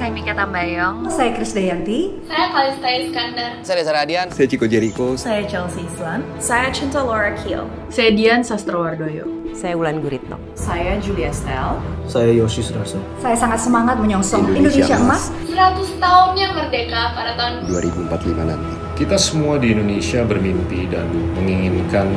saya Mika Tambayong. Saya Krisdayanti. Saya Kalista Iskandar. Saya Desa Radian. Saya Chico Jericho. Saya Chelsea Islan. Saya Cinta Laura Kiel. Saya Dian Sastrowardoyo. Saya Wulan Guritno. Saya Julia Stel. Saya Yoshi Sudarso. Saya sangat semangat menyongsong Indonesia Emas 100 tahunnya merdeka pada tahun 2045 nanti. Kita semua di Indonesia bermimpi dan menginginkan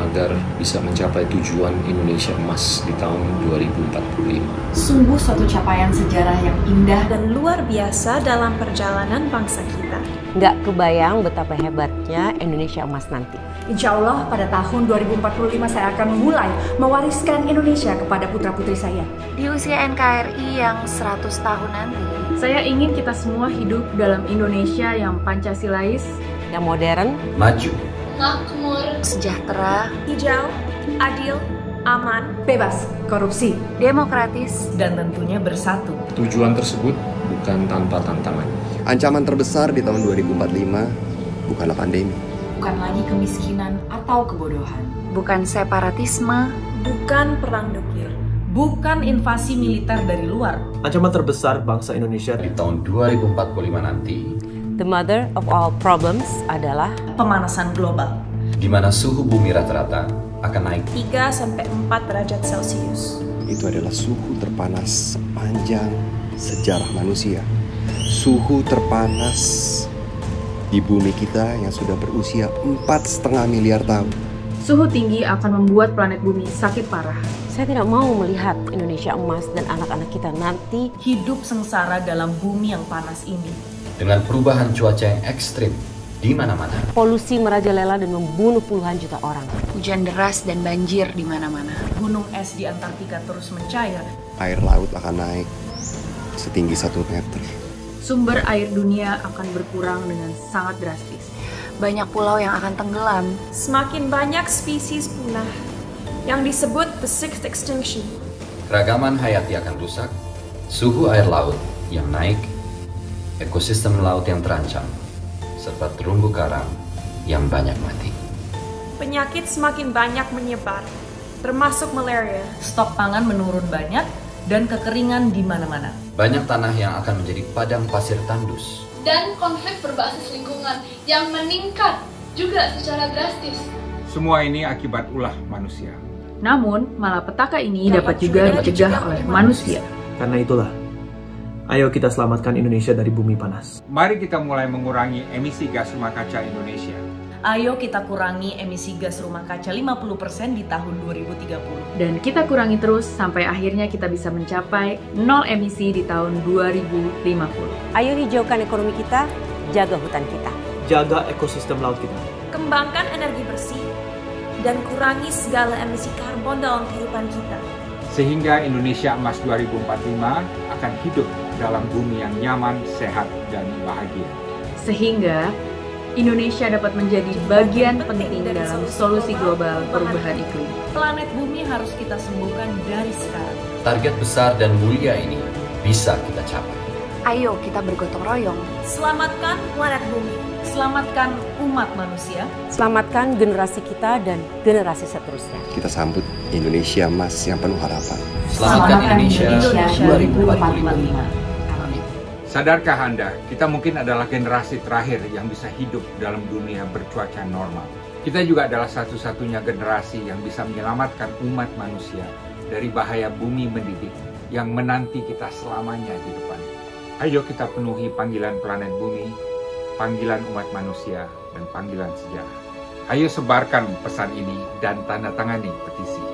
agar bisa mencapai tujuan Indonesia Emas di tahun 2045. Sungguh suatu capaian sejarah yang indah dan luar biasa dalam perjalanan bangsa kita. Nggak kebayang betapa hebatnya Indonesia Emas nanti. Insya Allah pada tahun 2045 saya akan mulai mewariskan Indonesia kepada putra-putri saya. Di usia NKRI yang 100 tahun nanti, saya ingin kita semua hidup dalam Indonesia yang Pancasilais, yang modern, maju, makmur, sejahtera, hijau, adil, aman, bebas korupsi, demokratis, dan tentunya bersatu. Tujuan tersebut bukan tanpa tantangan. Ancaman terbesar di tahun 2045 bukanlah pandemi. Bukan lagi kemiskinan atau kebodohan. Bukan separatisme, bukan perang nuklir, bukan invasi militer dari luar. Ancaman terbesar bangsa Indonesia Di tahun 2045 nanti, the mother of all problems adalah pemanasan global. di mana suhu bumi rata-rata akan naik 3-4 derajat Celcius. Itu adalah suhu terpanas sepanjang sejarah manusia. Suhu terpanas di bumi kita yang sudah berusia 4,5 miliar tahun. suhu tinggi akan membuat planet bumi sakit parah. saya tidak mau melihat Indonesia Emas dan anak-anak kita nanti Hidup sengsara dalam bumi yang panas ini. dengan perubahan cuaca yang ekstrim di mana-mana. polusi merajalela dan membunuh puluhan juta orang. hujan deras dan banjir di mana-mana. Gunung es di Antartika terus mencair. Air laut akan naik setinggi 1 meter. Sumber air dunia akan berkurang dengan sangat drastis. Banyak pulau yang akan tenggelam. Semakin banyak spesies punah yang disebut the sixth extinction. Keragaman hayati akan rusak, suhu air laut yang naik, ekosistem laut yang terancam, serta terumbu karang yang banyak mati. Penyakit semakin banyak menyebar, termasuk malaria. Stok pangan menurun banyak dan kekeringan di mana-mana. Banyak tanah yang akan menjadi padang pasir tandus. Dan konflik berbasis lingkungan yang meningkat juga secara drastis. Semua ini akibat ulah manusia. Namun, malapetaka ini dapat juga dicegah oleh manusia. Karena itulah, ayo kita selamatkan Indonesia dari bumi panas. Mari kita mulai mengurangi emisi gas rumah kaca Indonesia. Ayo kita kurangi emisi gas rumah kaca 50% di tahun 2030. Dan kita kurangi terus sampai akhirnya kita bisa mencapai nol emisi di tahun 2050. Ayo hijaukan ekonomi kita, jaga hutan kita. Jaga ekosistem laut kita. Kembangkan energi bersih dan kurangi segala emisi karbon dalam kehidupan kita. Sehingga Indonesia Emas 2045 akan hidup dalam bumi yang nyaman, sehat, dan bahagia. Sehingga Indonesia dapat menjadi bagian penting dalam solusi global perubahan iklim. Planet bumi harus kita sembuhkan dari sekarang. Target besar dan mulia ini bisa kita capai. Ayo kita bergotong royong. Selamatkan planet bumi. Selamatkan umat manusia. Selamatkan generasi kita dan generasi seterusnya. Kita sambut Indonesia Emas yang penuh harapan. Selamatkan Indonesia 2045. Sadarkah Anda, kita mungkin adalah generasi terakhir yang bisa hidup dalam dunia bercuaca normal. Kita juga adalah satu-satunya generasi yang bisa menyelamatkan umat manusia dari bahaya bumi mendidih yang menanti kita selamanya di depan. Ayo kita penuhi panggilan planet bumi, panggilan umat manusia, dan panggilan sejarah. Ayo sebarkan pesan ini dan tanda tangani petisi.